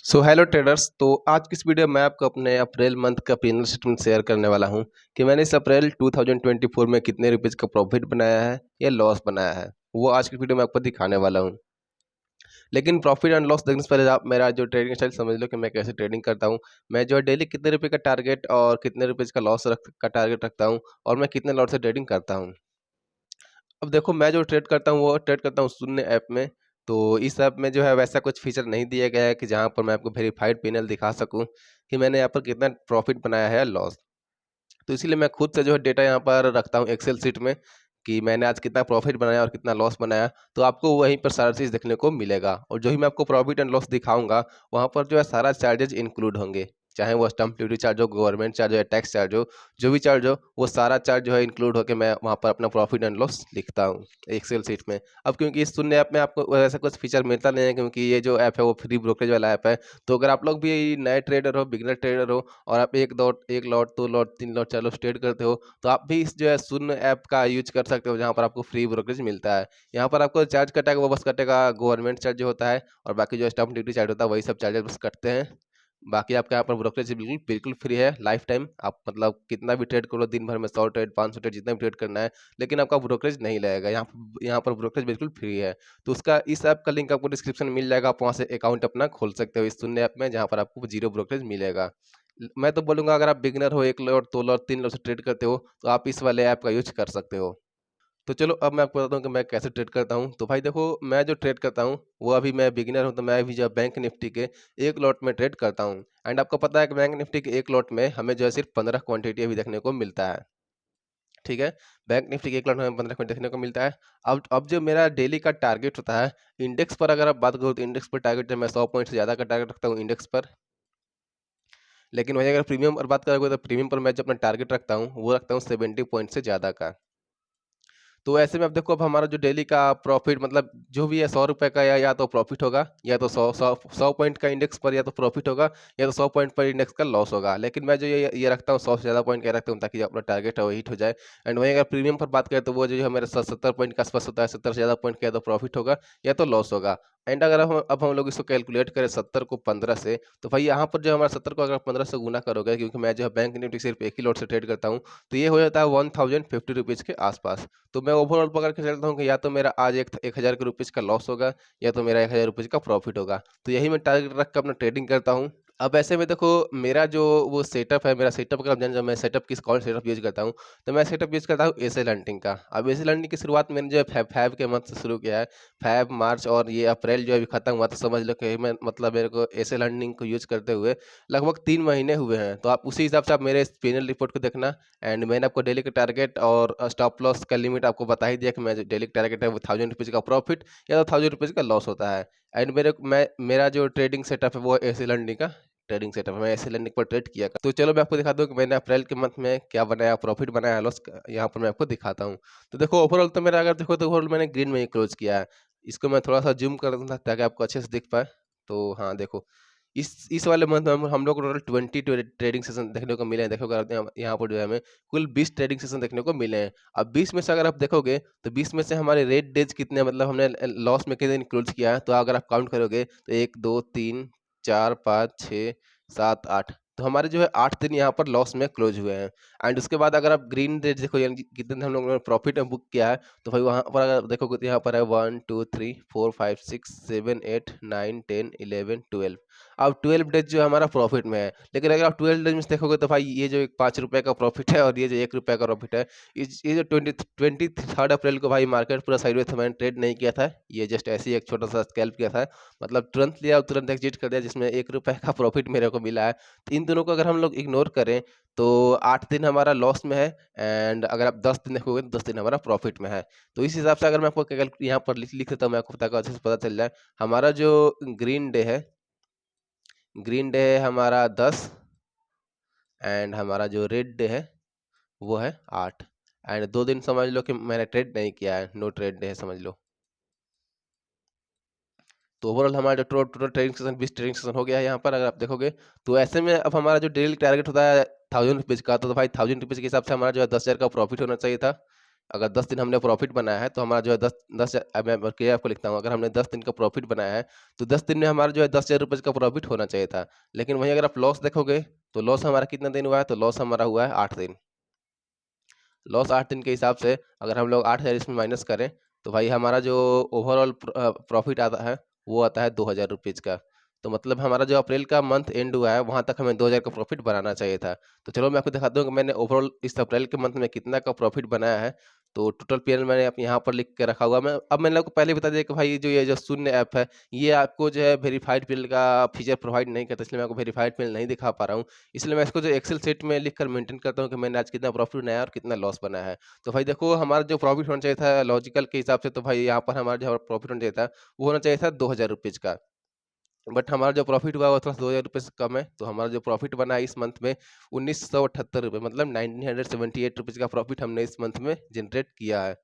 Hello traders. तो आज की इस वीडियो में आपको अपने अप्रैल मंथ का P&L स्टेटमेंट शेयर करने वाला हूं कि मैंने इस अप्रैल 2024 में कितने रुपीज़ का प्रॉफिट बनाया है या लॉस बनाया है। वो आज की वीडियो में आपको दिखाने वाला हूं। लेकिन प्रॉफिट एंड लॉस देखने से पहले आप मेरा जो ट्रेडिंग स्टाइल समझ लो कि मैं कैसे ट्रेडिंग करता हूं। मैं जो है डेली कितने रुपये का टारगेट और कितने रुपीज़ का लॉस का टारगेट रखता हूँ और मैं कितने लॉट से ट्रेडिंग करता हूँ। अब देखो, मैं जो ट्रेड करता हूँ वो ट्रेड करता हूँ शून्य ऐप में। तो इस ऐप में जो है वैसा कुछ फीचर नहीं दिया गया है कि जहाँ पर मैं आपको वेरीफाइड पैनल दिखा सकूँ कि मैंने यहाँ पर कितना प्रॉफिट बनाया है या लॉस। तो इसीलिए मैं खुद से जो है डेटा यहाँ पर रखता हूँ एक्सेल शीट में कि मैंने आज कितना प्रॉफिट बनाया और कितना लॉस बनाया। तो आपको वहीं पर सारा चीज़ देखने को मिलेगा और जो ही मैं आपको प्रॉफिट एंड लॉस दिखाऊंगा वहाँ पर जो है सारा चार्जेज इंक्लूड होंगे, चाहे वो स्टम्प ड्यूटी चार्ज हो, गवर्नमेंट चार्ज हो या टैक्स चार्ज हो। जो भी चार्ज हो वो सारा चार्ज जो है इंक्लूड होकर मैं वहाँ पर अपना प्रॉफिट एंड लॉस लिखता हूँ एक्सेल शीट में। अब क्योंकि इस शून्य ऐप में आपको ऐसा कुछ फीचर मिलता नहीं है, क्योंकि ये जो ऐप है वो फ्री ब्रोकरेज वाला ऐप है। तो अगर आप लोग भी नए ट्रेडर हो, बिगनर ट्रेडर हो और आप एक lot 2 lot 3 lot 4 lot trade करते हो, तो आप भी इस जो है शून्य ऐप का यूज कर सकते हो, जहाँ पर आपको फ्री ब्रोकरेज मिलता है। यहाँ पर आपको चार्ज कटेगा, वो बस कटेगा गवर्नमेंट चार्ज जो होता है, और बाकी जो स्टम्प ड्यूटी चार्ज होता है वही सब चार्जेस बस कटते हैं। बाकी आपका यहाँ पर ब्रोकरेज बिल्कुल बिल्कुल फ्री है लाइफ टाइम। आप मतलब कितना भी ट्रेड करो दिन भर में, 100 ट्रेड 500 ट्रेड जितना भी ट्रेड करना है, लेकिन आपका ब्रोकरेज नहीं लगेगा। यहाँ पर ब्रोकरेज बिल्कुल फ्री है। तो उसका इस ऐप का लिंक आपको डिस्क्रिप्शन में मिल जाएगा। आप वहाँ से अकाउंट अपना खोल सकते हो इस शून्य ऐप में, जहाँ पर आपको जीरो ब्रोकरेज मिलेगा। मैं तो बोलूँगा अगर आप बिगिनर हो, 1 लॉट 2 लॉट 3 लॉट से ट्रेड करते हो, तो आप इस वाले ऐप का यूज कर सकते हो। तो चलो अब मैं आपको बताता हूँ कि मैं कैसे ट्रेड करता हूँ। तो भाई देखो, मैं जो ट्रेड करता हूँ वो अभी मैं बिगिनर हूँ, तो मैं अभी जो बैंक निफ्टी के 1 लॉट में ट्रेड करता हूँ। एंड आपको पता है कि बैंक निफ्टी के 1 लॉट में हमें जो है सिर्फ 15 क्वांटिटी अभी देखने को मिलता है। ठीक है, बैंक निफ्टी के 1 लॉट में 15 क्वांटिटी देखने को मिलता है। अब जो मेरा डेली का टारगेट होता है, इंडेक्स पर अगर आप बात करो तो इंडेक्स पर टारगेट मैं 100 पॉइंट से ज़्यादा का टारगेट रखता हूँ इंडेक्स पर। लेकिन वहीं अगर प्रीमियम पर बात करोगे तो प्रीमियम पर मैं जो अपना टारगेट रखता हूँ वो रखता हूँ 70 पॉइंट से ज़्यादा का। तो ऐसे में अब देखो, अब हमारा जो डेली का प्रॉफिट मतलब जो भी है 100 रुपये का, या तो प्रॉफिट होगा, या तो 100 पॉइंट का इंडेक्स पर या तो प्रॉफिट होगा, या तो 100 पॉइंट पर इंडेक्स का लॉस होगा। लेकिन मैं जो ये रखता हूँ 100 से ज़्यादा पॉइंट का रखता हूँ, ताकि जो अपना टारगेट है वो हिट हो जाए। एंड वहीं अगर प्रीमियम पर बात करें तो वो जो है मेरे 70 पॉइंट के आसपास होता है। 70 से ज़्यादा पॉइंट का या तो प्रॉफिट होगा या तो लॉस होगा। एंड अगर हम लोग इसको कैलकुलेट करें 70 को 15 से, तो भाई यहाँ पर जो हमारा 70 को अगर 15 से गुना करोगे, क्योंकि मैं जो है बैंक निफ्टी सिर्फ एक ही लॉट से ट्रेड करता हूँ, तो ये हो जाता है 1050 रुपीज़ के आसपास। तो मैं ओवरऑल पकड़ के चलता हूँ कि या तो मेरा आज 1000 के रुपीज़ का लॉस होगा, या तो मेरा 1000 रुपीज़ का प्रॉफिट होगा। तो यही मैं टारगेट रख कर अपना ट्रेडिंग करता हूँ। अब ऐसे में देखो, मेरा जो वो सेटअप है, मेरा सेटअप अगर आप जान जाओ मैं सेटअप किस कौन सेटअप यूज़ करता हूँ, तो मैं सेटअप यूज़ करता हूँ एसएल हंटिंग का। अब एसएल हंटिंग की शुरुआत मैंने जो है फ़ैब के मंथ से शुरू किया है। फ़ैब, मार्च और ये अप्रैल जो अभी खत्म हुआ, तो समझ लो कि मैं मतलब मेरे को एसएल हंटिंग को यूज़ करते हुए लगभग 3 महीने हुए हैं। तो आप उसी हिसाब से आप मेरे इस पैनल रिपोर्ट को देखना। एंड मैंने आपको डेली का टारगेट और स्टॉप लॉस का लिमिट आपको बता ही दिया कि मैं जो डेली का टारगेट है वो 1000 रुपीज़ का प्रॉफिट या तो 1000 रुपीज़ का लॉस होता है। एंड मेरा जो ट्रेडिंग सेटअप है वो एसएल लर्निंग का ट्रेडिंग सेटअप है। मैं एसएल लर्निंग पर ट्रेड किया कर। तो चलो मैं आपको दिखा दूँ कि मैंने अप्रैल के मंथ में क्या बनाया, प्रॉफिट बनाया, लॉस यहाँ पर मैं आपको दिखाता हूँ। तो देखो ओवरऑल तो मेरा अगर देखो तो ओवरऑल मैंने ग्रीन में ही क्लोज किया है। इसको मैं थोड़ा सा जूम कर दूँ ताकि आपको अच्छे से दिख पाए। तो हाँ देखो, इस वाले मंथ में हम लोग को टोटल 20 ट्रेडिंग सेशन देखने को मिले हैं। देखोगे आप यहाँ पर जो है हमें कुल 20 ट्रेडिंग सेशन देखने को मिले हैं। अब 20 में से अगर आप देखोगे तो 20 में से हमारे रेड डेज कितने, मतलब हमने लॉस में कितने दिन क्लोज किया है, तो अगर आप काउंट करोगे तो 1 2 3 4 5 6 7 8, तो हमारे जो है 8 दिन यहाँ पर लॉस में क्लोज हुए हैं। एंड उसके बाद अगर आप ग्रीन डेज देखो, यानी कि कितने दिन हम लोगों ने प्रॉफिट में बुक किया है, तो भाई वहाँ पर अगर देखोगे तो यहाँ पर है 1 2 3 4 5 6 7 8 9 10 11 12। अब 12 डेज जो हमारा प्रॉफिट में है। लेकिन अगर आप 12 डेज में देखोगे तो भाई ये जो 5 रुपये का प्रॉफिट है और ये जो 1 रुपये का प्रॉफिट है, ये जो 23 अप्रैल को भाई मार्केट पूरा साइडवेज था, मैंने ट्रेड नहीं किया था। ये जस्ट ऐसे ही एक छोटा सा स्कैल्प किया था, मतलब तुरंत लिया और तुरंत एग्जिट कर दिया, जिसमें 1 रुपये का प्रॉफिट मेरे को मिला है। तो इन दोनों को अगर हम लोग इग्नोर करें तो 8 दिन हमारा लॉस में है। एंड अगर आप 10 दिन देखोगे तो 10 दिन हमारा प्रॉफिट में है। तो इस हिसाब से अगर मैं आपको यहाँ पर लिख देता हूँ, मैं आपको ताकि अच्छे से पता चल जाए। हमारा जो ग्रीन डे है, ग्रीन डे है हमारा 10। एंड हमारा जो रेड डे है वो है 8। एंड 2 दिन समझ लो कि मैंने ट्रेड नहीं किया है, नो ट्रेड डे है समझ लो। तो ओवरऑल हमारा जो total trading session 20 trading session हो गया है यहाँ पर अगर आप देखोगे। तो ऐसे में अब हमारा जो डेली टारगेट होता है 1000 रुपीज़ का, तो भाई 1000 रुपीज़ के हिसाब से हमारा जो है 10,000 का प्रॉफिट होना चाहिए था। अगर 10 दिन हमने प्रॉफिट बनाया है तो हमारा जो है 10 मैं क्लियर आपको लिखता हूँ, अगर हमने 10 दिन का प्रॉफिट बनाया है तो 10 दिन में हमारा जो है 10,000 रुपये का प्रॉफिट होना चाहिए था। लेकिन वहीं अगर आप लॉस देखोगे तो लॉस हमारा कितना दिन हुआ है, तो लॉस हमारा हुआ है 8 दिन। लॉस 8 दिन के हिसाब से अगर हम लोग 8,000 इसमें माइनस करें तो भाई हमारा जो ओवरऑल प्रॉफिट आता है वो आता है 2,000 रुपीज़ का। तो मतलब हमारा जो अप्रैल का मंथ एंड हुआ है वहाँ तक हमें 2,000 का प्रॉफिट बनाना चाहिए था। तो चलो मैं आपको दिखाता हूँ कि मैंने ओवरऑल इस अप्रैल के मंथ में कितना का प्रॉफिट बनाया है। तो टोटल पीएनएल मैंने आप यहाँ पर लिख के रखा हुआ। मैंने आपको पहले बता दिया कि भाई जो ये जो शून्य ऐप है ये आपको जो है वेरीफाइड पीएनएल का फीचर प्रोवाइड नहीं करता, इसलिए मैं आपको वेरीफाइड पीएनएल नहीं दिखा पा रहा हूँ। इसलिए मैं इसको जो एक्सेल शीट में लिख कर मेंटेन करता हूँ कि मैंने आज कितना प्रॉफिट बनाया और कितना लॉस बना है। तो भाई देखो हमारा जो प्रॉफिट होना चाहिए था लॉजिकल के हिसाब से, तो भाई यहाँ पर हमारा जो प्रॉफिट होना चाहिए था वो होना चाहिए था 2,000 रुपीज़ का। बट हमारा जो प्रॉफिट हुआ वो थोड़ा 2,000 रुपये से कम है। तो हमारा जो प्रॉफिट बना है इस मंथ में 1,978 रुपये, मतलब 1,978 रुपीज़ का प्रॉफिट हमने इस मंथ में जनरेट किया है।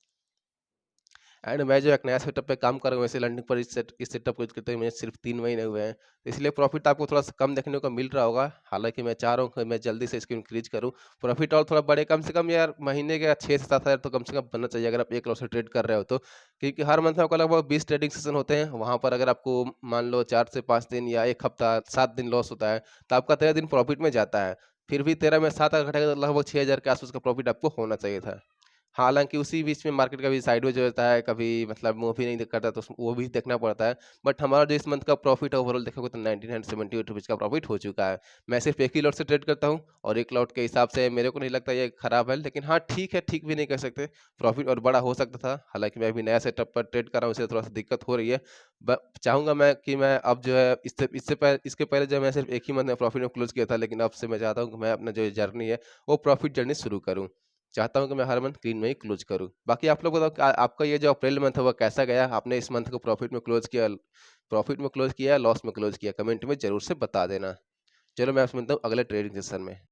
एंड मैं जो एक नया सेटअप पे काम कर रहा हूँ, वैसे लर्निंग पर इस सेटअप को यूज़ करते हुए मुझे सिर्फ 3 महीने हुए हैं, तो इसलिए प्रॉफिट आपको थोड़ा सा कम देखने को मिल रहा होगा। हालांकि मैं चाह रहा हूँ कि मैं जल्दी से इसको इंक्रीज करूँ, प्रॉफिट और थोड़ा बढ़े। कम से कम यार महीने के 6 से 7 हज़ार तो कम से कम बनना चाहिए अगर आप एक लॉट से ट्रेड कर रहे हो तो। क्योंकि हर मंथ में आपको लगभग 20 ट्रेडिंग सेशन होते हैं, वहाँ पर अगर आपको मान लो 4 से 5 दिन या 1 हफ्ता 7 दिन लॉस होता है तो आपका 13 दिन प्रॉफिट में जाता है। फिर भी 13 में 7 अगर घटेगा तो लगभग 6,000 के आसपास का प्रॉफिट आपको होना चाहिए था। हालाँकि उसी बीच में मार्केट कभी साइडवेज हो जाता है, कभी मतलब मूव ही नहीं करता, तो वो भी देखना पड़ता है। बट हमारा जो इस मंथ का प्रॉफिट है ओवरऑल देखोगे तो 1978 रुपीज़ का प्रॉफिट हो चुका है। मैं सिर्फ एक ही लॉट से ट्रेड करता हूँ और एक लॉट के हिसाब से मेरे को नहीं लगता ये खराब है। लेकिन हाँ ठीक है, ठीक भी नहीं कह सकते, प्रॉफिट और बड़ा हो सकता था। हालाँकि मैं अभी नया सेटअप पर ट्रेड कर रहा हूँ, इसलिए थोड़ा-सा दिक्कत हो रही है। ब चाहूँगा मैं कि मैं अब जो है इसके पहले जो है मैं सिर्फ एक ही मंथ में प्रॉफिट में क्लोज़ किया था, लेकिन अब से मैं चाहता हूँ कि मैं अपना जो जर्नी है वो प्रॉफिट जर्नी शुरू करूँ। चाहता हूँ कि मैं हर मंथ क्लीन में ही क्लोज़ करूँ। बाकी आप लोग बताओ कि आपका ये जो अप्रैल मंथ है वो कैसा गया? आपने इस मंथ को प्रॉफिट में क्लोज़ किया या लॉस में क्लोज़ किया? कमेंट में ज़रूर से बता देना। चलो मैं आपसे मिलता हूँ अगले ट्रेडिंग सेशन में।